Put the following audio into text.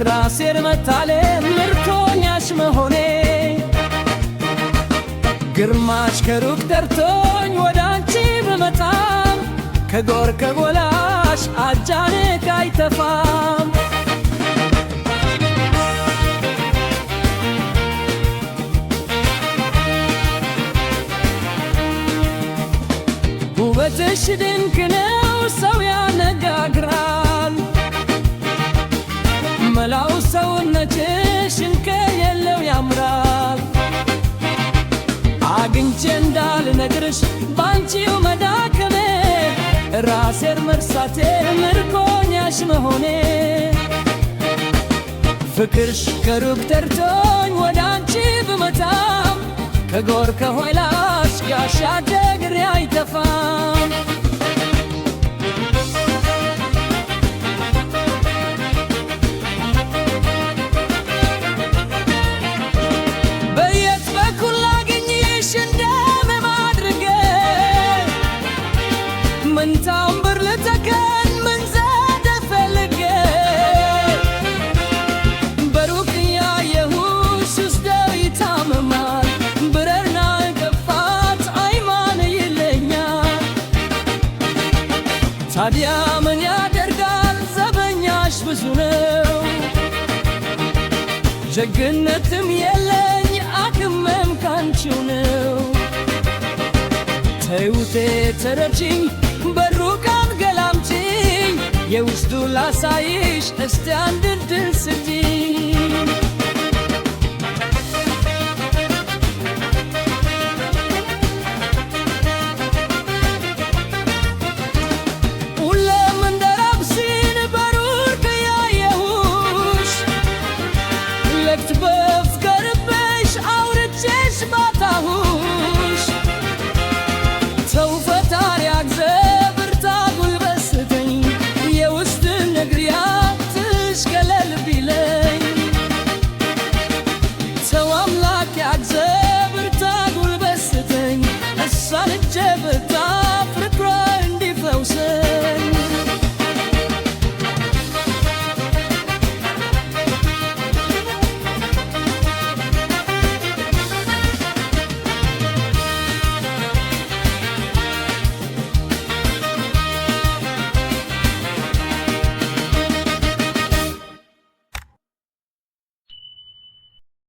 ራሴን መታለም ምርኮኛሽ መሆኔ ግርማሽ ከሩቅ ጠርቶኝ ወዳንቺ ብመጣም ከጎር ከጎላሽ አጃንክ አይተፋም ውበትሽ ድንቅ ነው ሰው ያነጋግራል መላው ሰውነትሽ እንከ የለው ያምራል አግኝቼ እንዳልነግርሽ ባንቺው መዳከሜ ራሴን መርሳቴ ምርኮኛሽ መሆኔ ፍቅርሽ ከሩቅ ጠርቶኝ ወዳንቺ ብመጣም ከጎር ከኋላሽ ጋሻ ደግሬ አይተፋም በየት በኩል ላገኝሽ እንደምን አድርጌ ምን ታምር ልተከን ምን ዘዴ ፈልጌ በሩቅ ያየሁሽ ውስጤው ይታመማል ብረርና ገፋት አይማን ይለኛል ታዲያ ምን ያደርጋል ዘበኛሽ ብዙ ነው ጀግነትም የለኝ አክመም ካንቺው ነው ተይውቴ ተረቺኝ በሩቅ አንገላምጪኝ የውስጡ ላሳይሽ እስቲ አንድ ዕድል ስጪኝ ሁሌም እንደራብሲን በሩቅ ያየሁሽ ለክት በፍቅርብሽ አውርቼሽ ባታሁሽ ሰው ፈጣሪ እግዚአብሔር ታጉልበት ስጠኝ የውስጥ ነግሪያትሽ ገለል ቢለኝ ሰው አምላክ እግዚአብሔር